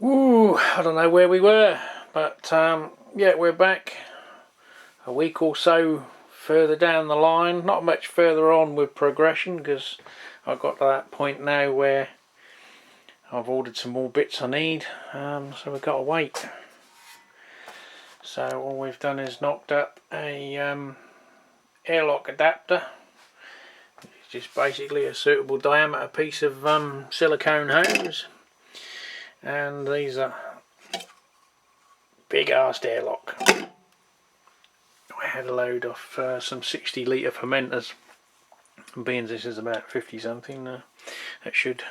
Ooh, I don't know where we were, but yeah, we're back a week or so further down the line. Not much further on with progression because I've got to that point now where I've ordered some more bits I need, so we've got to wait. So all we've done is knocked up a airlock adapter. It's just basically a suitable diameter piece of silicone hose, and these are big arsed airlock. I had a load of some 60 litre fermenters, and being this is about 50 something, it should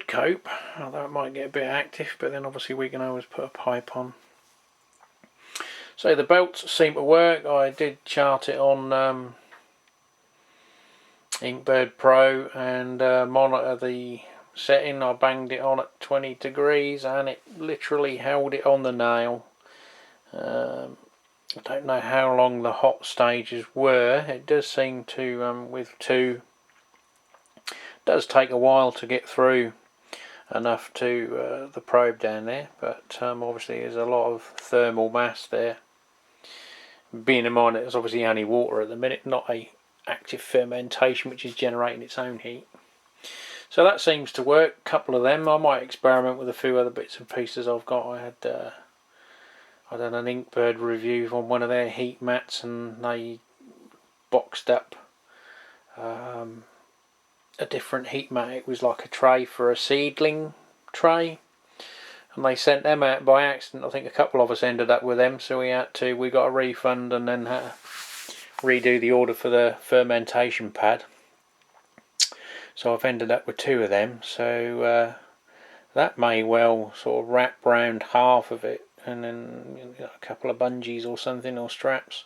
cope, although it might get a bit active, but then obviously we can always put a pipe on. So the belts seem to work. I did chart it on Inkbird Pro and monitor the setting. I banged it on at 20 degrees and it literally held it on the nail. I don't know how long the hot stages were. It does seem to, with two, it does take a while to get through enough to the probe down there, but obviously there's a lot of thermal mass there. Being in mind it's obviously only water at the minute, not a active fermentation which is generating its own heat. So that seems to work. A couple of them. I might experiment with a few other bits and pieces I've got. I done an Inkbird review on one of their heat mats, and they boxed up a different heat mat. It was like a tray for a seedling tray, and they sent them out by accident. I think a couple of us ended up with them, so we got a refund and then had to redo the order for the fermentation pad. So I've ended up with two of them, so that may well sort of wrap round half of it, and then a couple of bungees or something, or straps.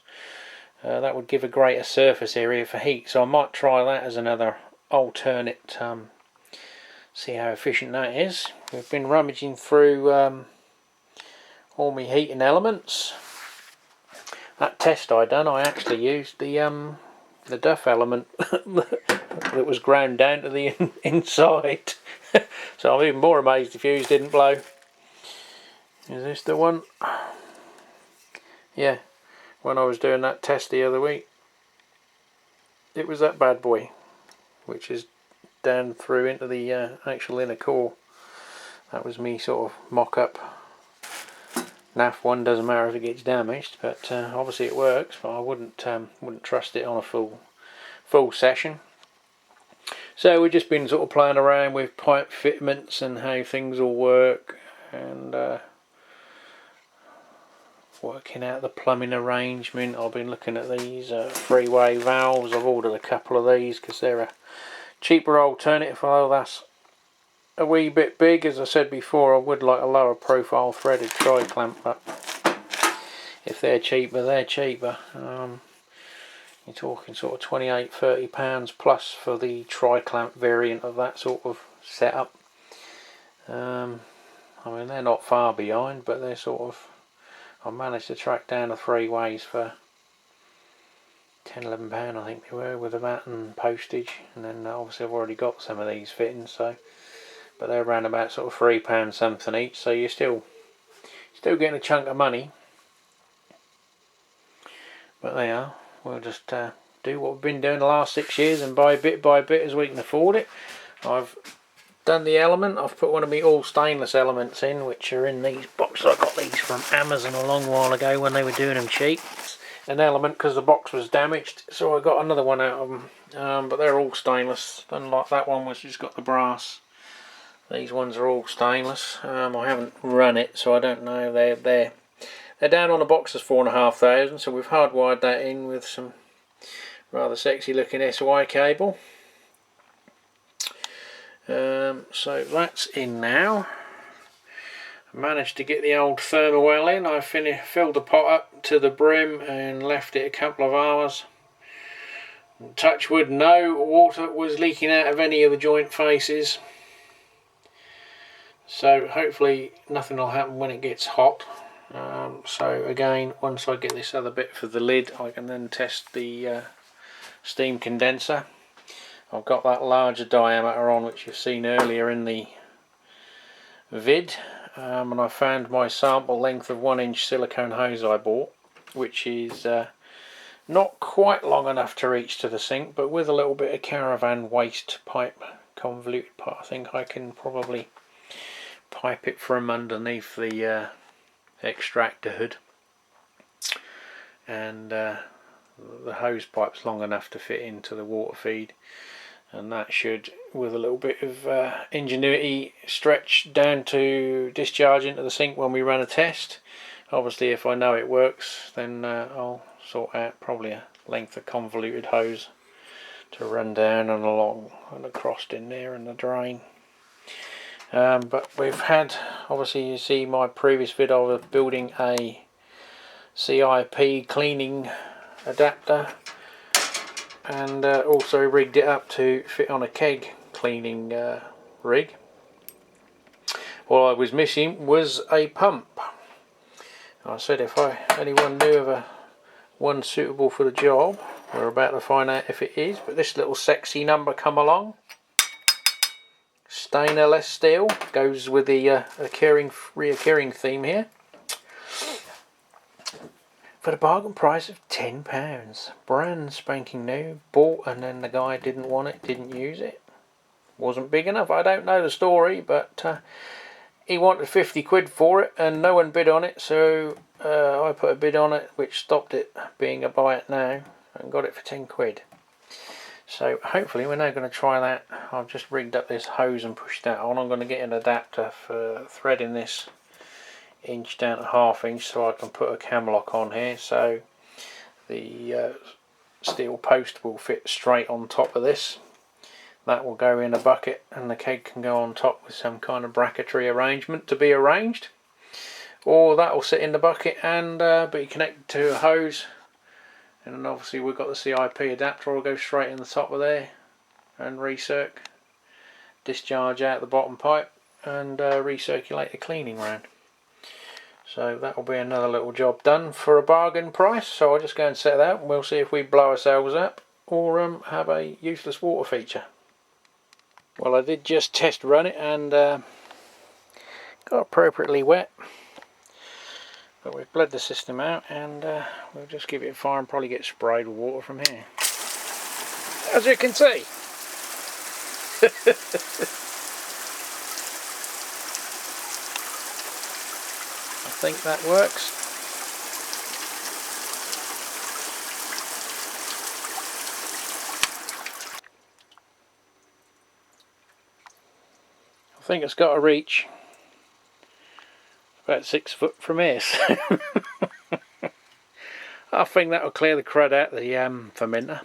That would give a greater surface area for heat, so I might try that as another alternate, see how efficient that is. We've been rummaging through all my heating elements. That test I done, I actually used the Duff element that was ground down to the inside. So I'm even more amazed the fuse didn't blow. Is this the one? Yeah, when I was doing that test the other week, it was that bad boy, which is down through into the actual inner core. That was me sort of mock-up. NAF one doesn't matter if it gets damaged, but obviously it works. But I wouldn't trust it on a full session. So we've just been sort of playing around with pipe fitments and how things all work, and working out the plumbing arrangement. I've been looking at these three-way valves. I've ordered a couple of these because they're a cheaper alternative, although that's a wee bit big. As I said before, I would like a lower profile threaded tri-clamp, but if they're cheaper, they're cheaper. You're talking sort of £28–30 plus for the tri-clamp variant of that sort of setup. I mean, they're not far behind, but they're sort of, I managed to track down the three ways for £10–11 I think they were, with the mat and postage, and then obviously I've already got some of these fittings, so, but they're around about sort of £3 something each, so you're still getting a chunk of money. But they are. We'll just do what we've been doing the last 6 years and buy bit by bit as we can afford it. I've done the element. I've put one of my all stainless elements in, which are in these boxes. I got these from Amazon a long while ago when they were doing them cheap. It's an element because the box was damaged, so I got another one out of them. But they're all stainless, unlike that one which has got the brass. These ones are all stainless. I haven't run it, so I don't know. They're down on the box as 4,500, so we've hardwired that in with some rather sexy looking SY cable. So that's in now. I managed to get the old thermowell in. I filled the pot up to the brim and left it a couple of hours. Touch wood, no water was leaking out of any of the joint faces. So hopefully nothing will happen when it gets hot. So again, once I get this other bit for the lid, I can then test the steam condenser. I've got that larger diameter on, which you've seen earlier in the vid, and I found my sample length of 1-inch silicone hose I bought, which is not quite long enough to reach to the sink, but with a little bit of caravan waste pipe, convoluted pipe, I think I can probably pipe it from underneath the extractor hood, and the hose pipe's long enough to fit into the water feed, and that should, with a little bit of ingenuity, stretch down to discharge into the sink when we run a test. Obviously if I know it works, then I'll sort out probably a length of convoluted hose to run down and along and across in there in the drain. But we've had, obviously you see my previous video of building a C.I.P cleaning adapter, and also rigged it up to fit on a keg cleaning rig. What I was missing was a pump. I said if anyone knew of one suitable for the job, we're about to find out if it is. But this little sexy number come along, stainless steel, goes with the reoccurring theme here, for the bargain price of £10, brand spanking new, bought and then the guy didn't want it, didn't use it, wasn't big enough. I don't know the story, but he wanted 50 quid for it and no one bid on it, so I put a bid on it which stopped it being a buy it now and got it for 10 quid. So hopefully we're now going to try that. I've just rigged up this hose and pushed that on. I'm going to get an adapter for threading this inch down to 1/2 inch so I can put a cam lock on here, so the steel post will fit straight on top of this. That will go in a bucket and the keg can go on top with some kind of bracketry arrangement to be arranged, or that will sit in the bucket and be connected to a hose, and then obviously we've got the C.I.P adapter will go straight in the top of there and recirc, discharge out the bottom pipe and recirculate the cleaning round. So that will be another little job done for a bargain price. So I'll just go and set that and we'll see if we blow ourselves up or have a useless water feature. Well, I did just test run it and got appropriately wet, but we've bled the system out and we'll just give it a fire and probably get sprayed with water from here. As you can see. I think that works. I think it's got a reach about 6 foot from here, so I think that will clear the crud out of the fermenter.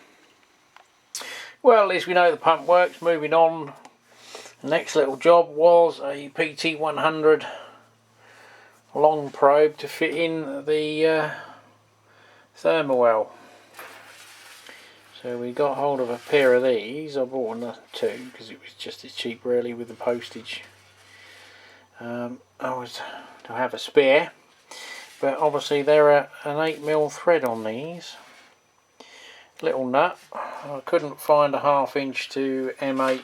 Well, at least we know the pump works. Moving on, the next little job was a PT100 long probe to fit in the thermowell. So we got hold of a pair of these. I bought one two because it was just as cheap really with the postage. I was to have a spare, but obviously there are an 8mm thread on these. Little nut. I couldn't find a 1/2 inch to M8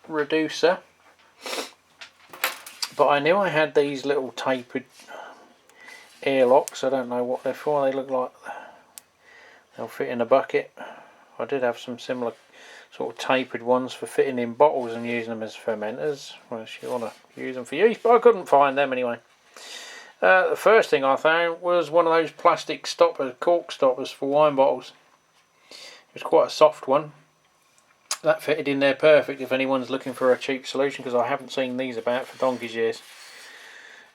reducer, but I knew I had these little tapered airlocks. I don't know what they're for. They look like they'll fit in a bucket. I did have some similar sort of tapered ones for fitting in bottles and using them as fermenters, unless you want to use them for use, but I couldn't find them anyway. The first thing I found was one of those plastic stoppers, cork stoppers for wine bottles. It was quite a soft one. That fitted in there perfect if anyone's looking for a cheap solution, because I haven't seen these about for donkey's years.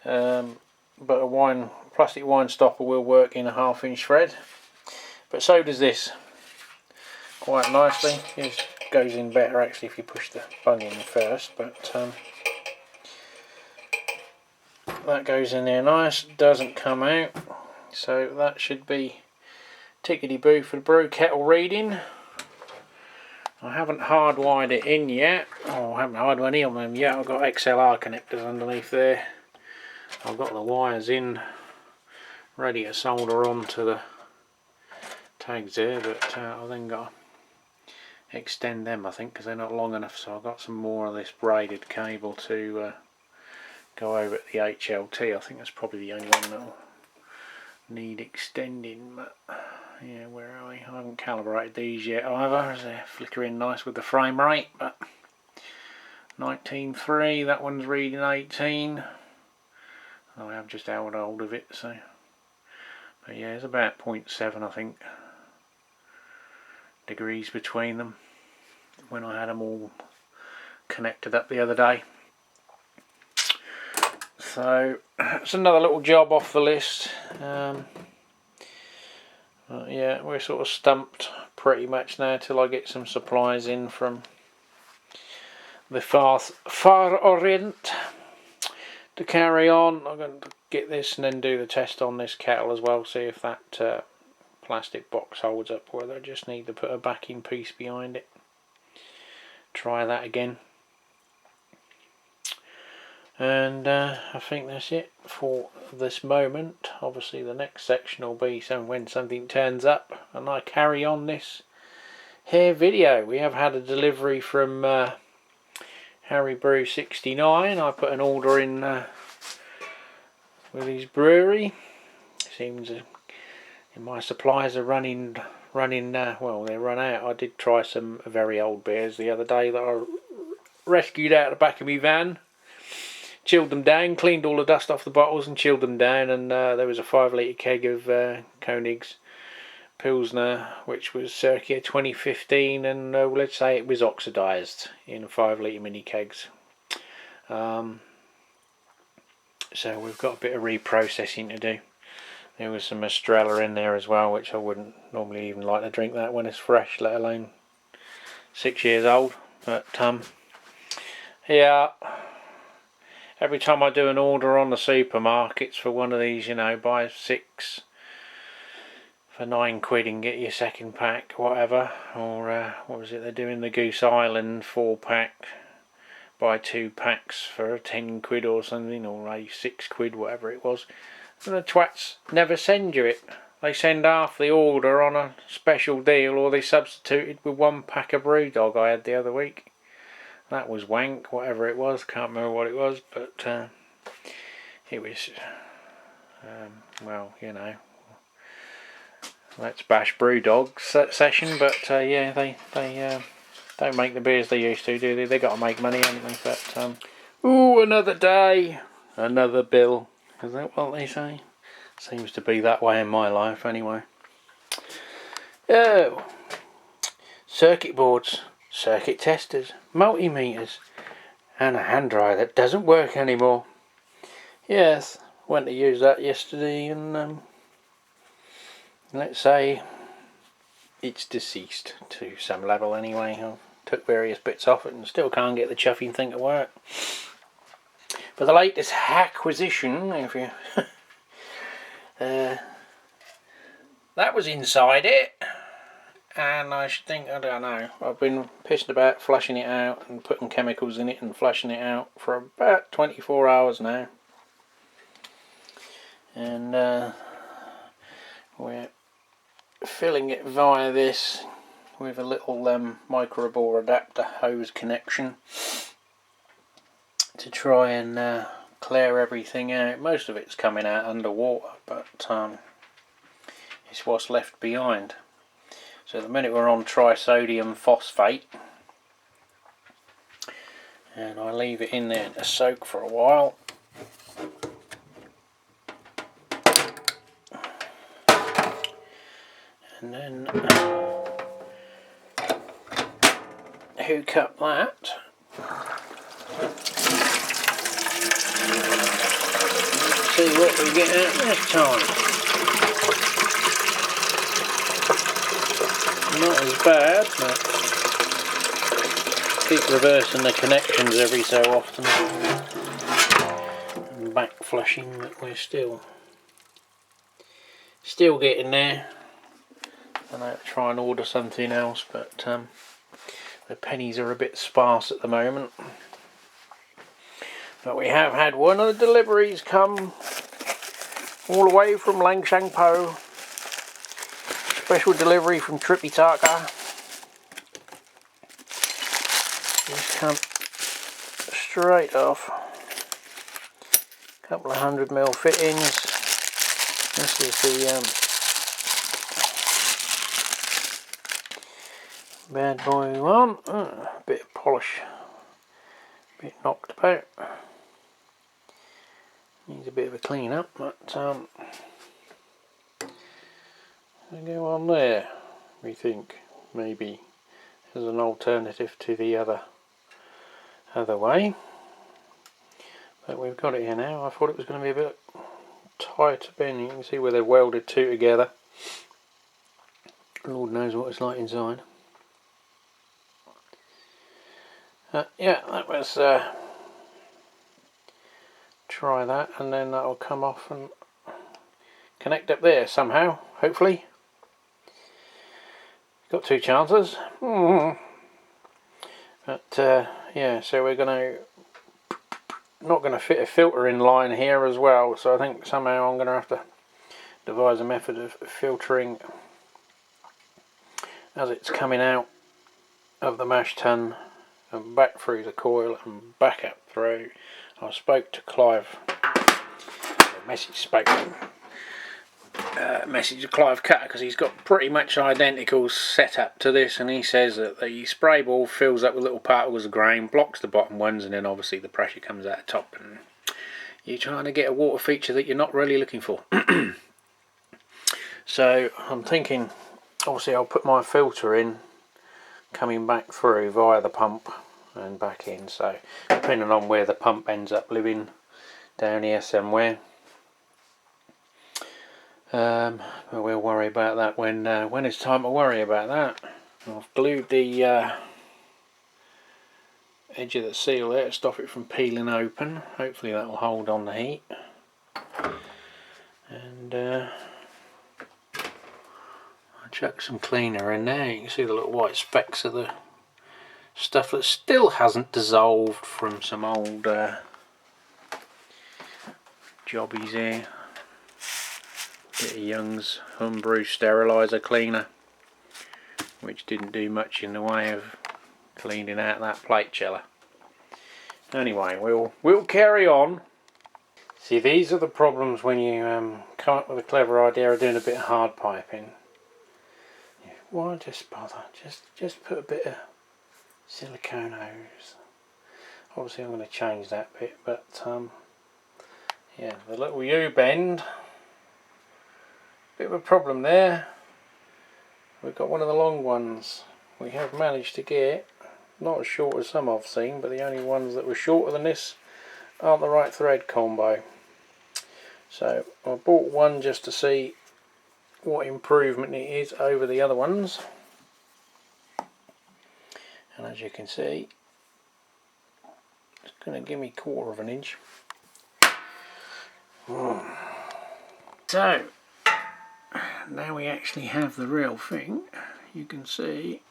But a plastic wine stopper will work in a 1/2 inch thread, but so does this quite nicely. It goes in better actually if you push the bung in first, but that goes in there nice, doesn't come out, so that should be tickety boo for the brew kettle reading. I haven't hardwired it in yet. Oh, I haven't hardwired any of them yet. I've got XLR connectors underneath there. I've got the wires in ready to solder onto the tags there, but I've then got to extend them I think because they're not long enough, so I've got some more of this braided cable to go over at the HLT. I think that's probably the only one that'll need extending, but yeah, where are we? I haven't calibrated these yet either. They're flickering nice with the frame rate, but 19.3, that one's reading 18. I have just held hold of it, so, but yeah, it's about 0.7 I think degrees between them when I had them all connected up the other day. So it's another little job off the list. Yeah, we're sort of stumped pretty much now till I get some supplies in from the far Orient to carry on. I'm going to get this and then do the test on this kettle as well, see if that plastic box holds up, whether I just need to put a backing piece behind it. Try that again. And I think that's it for this moment. Obviously the next section will be when something turns up and I carry on this here video. We have had a delivery from Homebrew 69. I put an order in with his brewery. Seems my supplies are running well, they're run out. I did try some very old beers the other day that I rescued out of the back of my van. Chilled them down, cleaned all the dust off the bottles and chilled them down, and there was a 5 litre keg of Koenig's Pilsner, which was circa 2015, and let's say it was oxidised in 5 litre mini kegs. So we've got a bit of reprocessing to do. There was some Estrella in there as well, which I wouldn't normally even like to drink that when it's fresh, let alone 6 years old. But yeah. Every time I do an order on the supermarkets for one of these, you know, buy 6 for £9 and get your second pack, whatever. Or what was it they're doing? The Goose Island 4-pack, buy 2 packs for £10 or something, or £6, whatever it was. And the twats never send you it. They send half the order on a special deal, or they substituted with 1 pack of Brewdog I had the other week. That was wank, whatever it was, can't remember what it was, but it was, well, you know, let's bash Brewdog session, but yeah, they don't make the beers they used to, do they? They got to make money, haven't they? But, ooh, another day, another bill, is that what they say? Seems to be that way in my life, anyway. Oh, circuit boards. Circuit testers, multimeters, and a hand dryer that doesn't work anymore. Yes, went to use that yesterday, and let's say it's deceased to some level anyway. I took various bits off it and still can't get the chuffing thing to work. But the latest acquisition, if you that was inside it. And I think, I don't know, I've been pissed about flushing it out and putting chemicals in it and flushing it out for about 24 hours now. And we're filling it via this with a little micro bore adapter hose connection to try and clear everything out. Most of it's coming out underwater, but it's what's left behind. So at the minute we're on trisodium phosphate, and I leave it in there to soak for a while. And then hook up that. See what we get out this time. Not as bad, but keep reversing the connections every so often and back flushing, but we're still getting there. I know to try and order something else, but the pennies are a bit sparse at the moment. But we have had one of the deliveries come all the way from Langshangpo. Special delivery from Tripitaka. Just come straight off couple of 100mm fittings. This is the bad boy one. A bit of polish, a bit knocked about. Needs a bit of a clean up, but we go on there. We think maybe as an alternative to the other way. But we've got it here now. I thought it was going to be a bit tight, but you can see where they've welded two together. Lord knows what it's like inside. Yeah, that was try that, and then that'll come off and connect up there somehow, hopefully. Got two chances. But yeah, so we're not going to fit a filter in line here as well, so I think somehow I'm going to have to devise a method of filtering as it's coming out of the mash tun and back through the coil and back up through. I spoke to Clive, message to Clive Cutter, because he's got pretty much identical setup to this, and he says that the spray ball fills up with little particles of grain, blocks the bottom ones, and then obviously the pressure comes out the top, and you're trying to get a water feature that you're not really looking for. So I'm thinking, obviously I'll put my filter in coming back through via the pump and back in, so depending on where the pump ends up living down here somewhere, but we'll worry about that when it's time to worry about that. I've glued the edge of the seal there to stop it from peeling open. Hopefully that will hold on the heat. And I chuck some cleaner in there. You can see the little white specks of the stuff that still hasn't dissolved from some old jobbies here. Bit of Young's Homebrew steriliser cleaner, which didn't do much in the way of cleaning out that plate chiller. Anyway, we'll carry on. See, these are the problems when you come up with a clever idea of doing a bit of hard piping. Why just bother? Just put a bit of silicone hose. Obviously I'm going to change that bit, but yeah, the little U-bend, bit of a problem there. We've got one of the long ones we have managed to get, not as short as some I've seen, but the only ones that were shorter than this aren't the right thread combo. So I bought one just to see what improvement it is over the other ones, and as you can see it's going to give me 1/4 of an inch. So now we actually have the real thing. You can see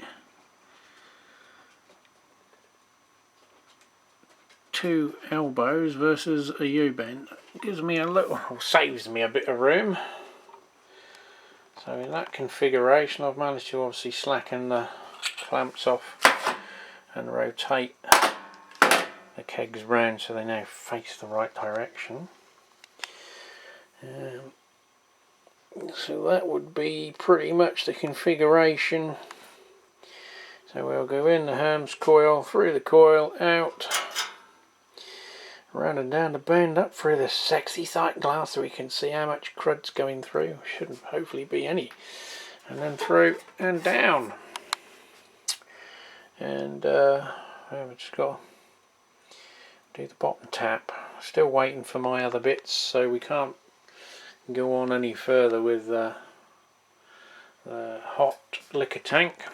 two elbows versus a U-bend. Gives me a little, or saves me a bit of room. So in that configuration I've managed to obviously slacken the clamps off and rotate the kegs round so they now face the right direction. So that would be pretty much the configuration. So we'll go in the Herms coil, through the coil, out, round and down the bend, up through the sexy sight glass so we can see how much crud's going through. Shouldn't hopefully be any. And then through and down. And we've just got to do the bottom tap. Still waiting for my other bits, so we can't go on any further with the hot liquor tank.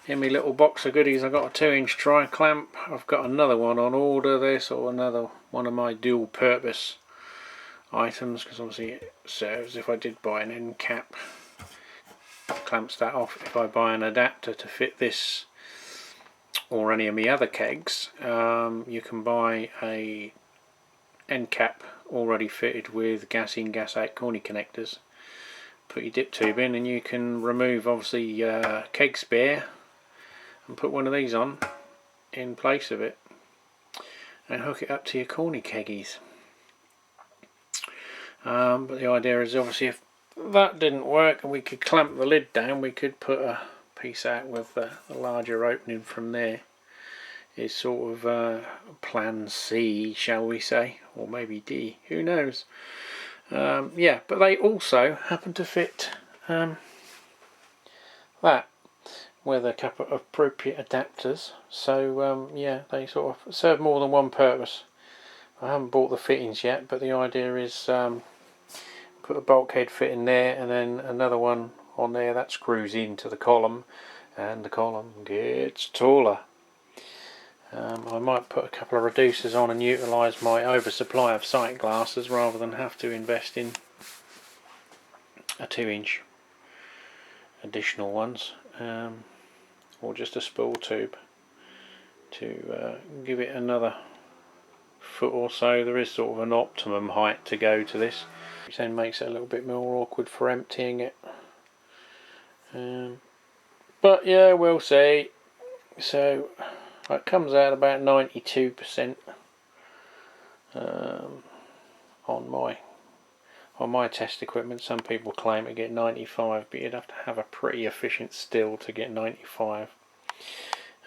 In my little box of goodies I've got a 2-inch tri-clamp. I've got another one on order, this, or another one of my dual purpose items, because obviously it serves if I did buy an end cap. Clamps that off if I buy an adapter to fit this or any of my other kegs. You can buy a end cap already fitted with gas in, gas out corny connectors. Put your dip tube in and you can remove obviously keg spare and put one of these on in place of it and hook it up to your corny keggies. But the idea is obviously if that didn't work and we could clamp the lid down, we could put a piece out with the larger opening from there. Is sort of plan C, shall we say, or maybe D, who knows. Yeah, but they also happen to fit that with a couple of appropriate adapters, so yeah, they sort of serve more than one purpose. I haven't bought the fittings yet, but the idea is put a bulkhead fit in there and then another one on there that screws into the column, and the column gets taller. I might put a couple of reducers on and utilise my oversupply of sight glasses rather than have to invest in a 2-inch additional ones, or just a spool tube to give it another foot or so. There is sort of an optimum height to go to this, which then makes it a little bit more awkward for emptying it. But yeah, we'll see. So it comes out about 92% on my test equipment. Some people claim to get 95, but you'd have to have a pretty efficient still to get 95.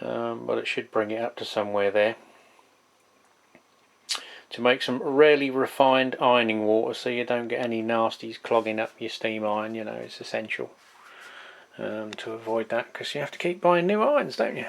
But it should bring it up to somewhere there. To make some really refined ironing water so you don't get any nasties clogging up your steam iron, you know, it's essential to avoid that, because you have to keep buying new irons, don't you?